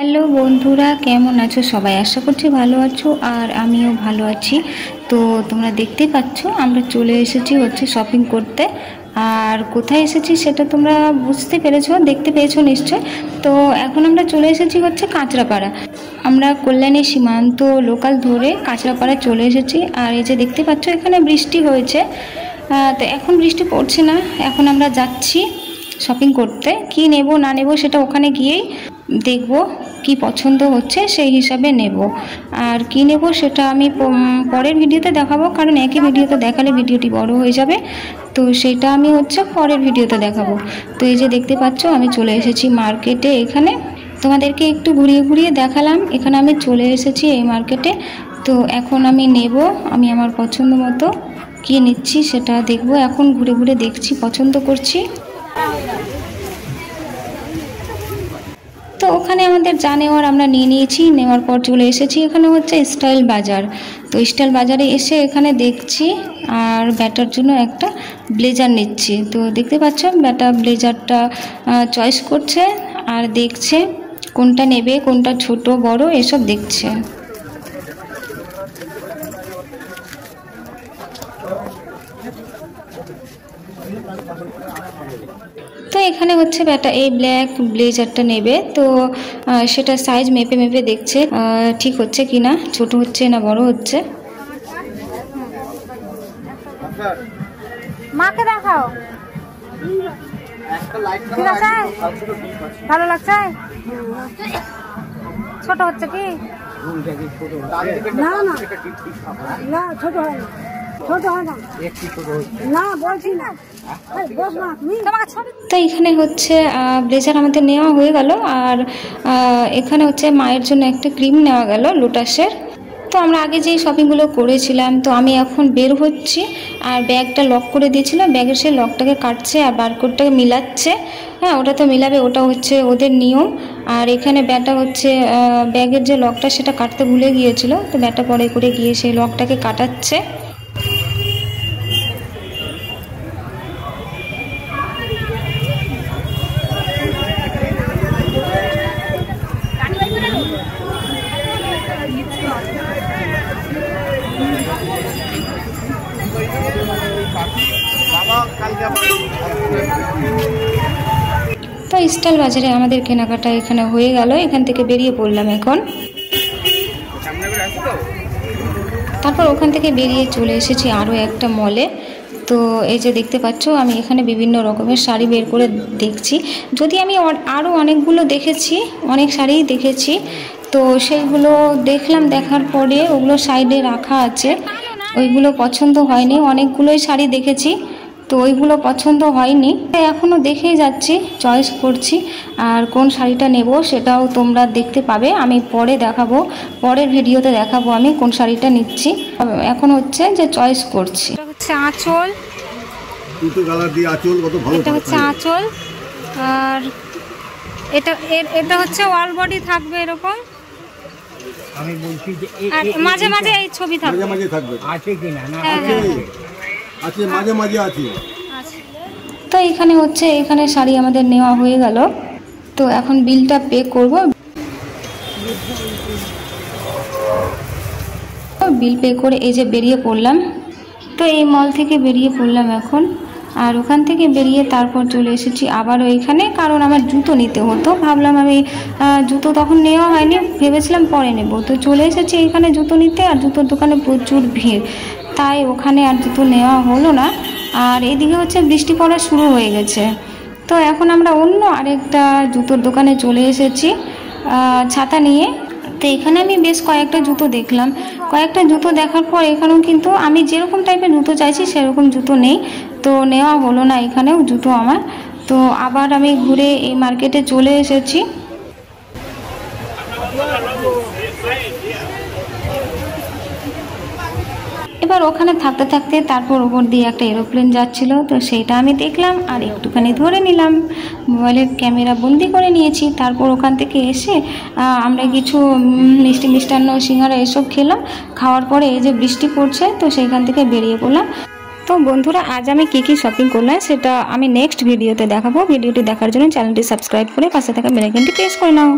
Hello বন্ধুরা, কেমন আছো সবাই? আশা করছি ভালো আছো আর আমিও ভালো আছি। তো তোমরা দেখতেই পাচ্ছ আমরা চলে এসেছি শপিং করতে। আর কোথায় এসেছি সেটা তোমরা বুঝতে পেরেছো, দেখতে পেয়েছো নিশ্চয়। তো এখন আমরা চলে এসেছি কাঁচরাপাড়া। আমরা কল্যাণী সীমান্ত লোকাল ধরে কাঁচরাপাড়া চলে এসেছি। আর এই যে দেখতে পাচ্ছ এখানে বৃষ্টি হয়েছে, তো এখন বৃষ্টি পড়ছে না। এখন আমরা যাচ্ছি শপিং করতে। কি নেব না নেব সেটা ওখানে গিয়েই দেখব, কি পছন্দ হচ্ছে সেই হিসাবে নেব। আর কি নেব সেটা আমি পরের ভিডিওতে দেখাবো, কারণ একই ভিডিওতে দেখালে ভিডিওটি বড় হয়ে যাবে। তো সেটা আমি পরের ভিডিওতে দেখাবো। তো এই যে দেখতে পাচ্ছ আমি চলে এসেছি মার্কেটে। এখানে তোমাদেরকে একটু ঘুরিয়ে ঘুরিয়ে দেখালাম। এখানে আমি চলে এসেছি এই মার্কেটে। তো এখন আমি নেব, আমি আমার পছন্দ মতো কি নিচ্ছি সেটা দেখব। এখন ঘুরে ঘুরে দেখছি, পছন্দ করছি। তো ওখানে আমাদের যা নেওয়ার আমরা নিয়ে নিয়েছি। নেওয়ার পর চলে এসেছি এখানে স্টাইল বাজার। তো স্টাইল বাজারে এসে এখানে দেখছি আর ব্যাটার জন্য একটা ব্লেজার নিচ্ছি। তো দেখতে পাচ্ছ ব্যাটা ব্লেজারটা চয়েস করছে আর দেখছে কোনটা নেবে, কোনটা ছোট বড় এসব দেখছে। তো এখানে ব্যাটা এই ব্ল্যাক ব্লেজারটা নেবে। তো সেটা সাইজ মেপে মেপে দেখছে ঠিক হচ্ছে কিনা, ছোট হচ্ছে না বড় হচ্ছে। মাকে দেখাও, ঠিক আছে? ভালো লাগছে? ছোট হচ্ছে কি? না না না, ছোট হয় না, ছোট হয় না, না বলছি না। তো এখানে ব্লেজার আমাদের নেওয়া হয়ে গেল। আর এখানে মায়ের জন্য একটা ক্রিম নেওয়া গেল লোটাসের। তো আমরা আগে যেই শপিংগুলো করেছিলাম, তো আমি এখন বের হচ্ছি। আর ব্যাগটা লক করে দিয়েছিল, ব্যাগের সেই লকটাকে কাটছে আর বারকোডটাকে মিলাচ্ছে। হ্যাঁ, ওটা তো মিলাবে, ওটা ওদের নিয়ম। আর এখানে ব্যাটা ব্যাগের যে লকটা সেটা কাটতে ভুলে গিয়েছিল। তো ব্যাটা পরে করে গিয়ে সেই লকটাকে কাটাচ্ছে। তো স্টাইল বাজারে আমাদের কেনাকাটা এখানে হয়ে গেল। এখান থেকে বেরিয়ে পড়লাম এখন। তারপর ওখান থেকে বেরিয়ে চলে এসেছি আরও একটা মলে। তো এই যে দেখতে পাচ্ছ আমি এখানে বিভিন্ন রকমের শাড়ি বের করে দেখছি। যদি আমি আরও অনেকগুলো দেখেছি, অনেক শাড়িই দেখেছি। তো সেইগুলো দেখলাম, দেখার পরে ওগুলো সাইডে রাখা আছে। ওইগুলো পছন্দ হয়নি। অনেকগুলোই শাড়ি দেখেছি, তো ওইগুলো পছন্দ হয়নি। এখনও দেখেই যাচ্ছি, চয়েস করছি। আর কোন শাড়িটা নেব সেটাও তোমরা দেখতে পাবে, আমি পরে দেখাবো, পরের ভিডিওতে দেখাবো আমি কোন শাড়িটা নিচ্ছি। এখন যে চয়েস করছি। এটা আঁচল, দুটো কালার দিয়ে আঁচল কত ভালো। এটা আঁচল। আর এটা অল বডি থাকবে এরকম। আমি বলছি যে মাঝে মাঝে এই ছবি থাকবে, মাঝে মাঝে থাকবে। আছে কিনা? না আছে, মাঝে মাঝে আছে। তো এখানে শাড়ি আমাদের নেওয়া হয়ে গেল। তো এখন বিলটা পে করব। বিল পে করে এই যে বেরিয়ে পড়লাম। তো এই মল থেকে বেরিয়ে পড়লাম এখন। আর ওখান থেকে বেরিয়ে তারপর চলে এসেছি আবারও এখানে, কারণ আমার জুতো নিতে হতো। ভাবলাম আমি জুতো তখন নেওয়া হয়নি, ভেবেছিলাম পরে নেব। তো চলে এসেছি এখানে জুতো নিতে। আর জুতোর দোকানে প্রচুর ভিড়, তাই ওখানে আর জুতো নেওয়া হলো না। আর এদিকে বৃষ্টি পড়া শুরু হয়ে গেছে। তো এখন আমরা অন্য আরেকটা জুতোর দোকানে চলে এসেছি ছাতা নিয়ে। তো এখানে আমি বেশ কয়েকটা জুতো দেখলাম। কয়েকটা জুতো দেখার পর এখানেও কিন্তু আমি যেরকম টাইপের জুতো চাইছি সেরকম জুতো নেই। তো নেওয়া হলো না এখানেও জুতো আমার। তো আবার আমি ঘুরে এই মার্কেটে চলে এসেছি। এবার ওখানে থাকতে থাকতে তারপর ওপর দিয়ে একটা এরোপ্লেন যাচ্ছিল। তো সেইটা আমি দেখলাম আর একটুখানি ধরে নিলাম, মোবাইলের ক্যামেরা বন্দি করে নিয়েছি। তারপর ওখান থেকে এসে আমরা কিছু মিষ্টি মিষ্টান্ন সিঙ্গারা এসব খেলাম। খাওয়ার পরে এই যে বৃষ্টি পড়ছে, তো সেইখান থেকে বেরিয়ে পড়লাম। তো বন্ধুরা, আজ আমি কি শপিং করলাম সেটা আমি নেক্সট ভিডিওতে দেখাবো। ভিডিওটি দেখার জন্য চ্যানেলটি সাবস্ক্রাইব করে পাশে থাকা বেল আইকনটি প্রেস করে নাও।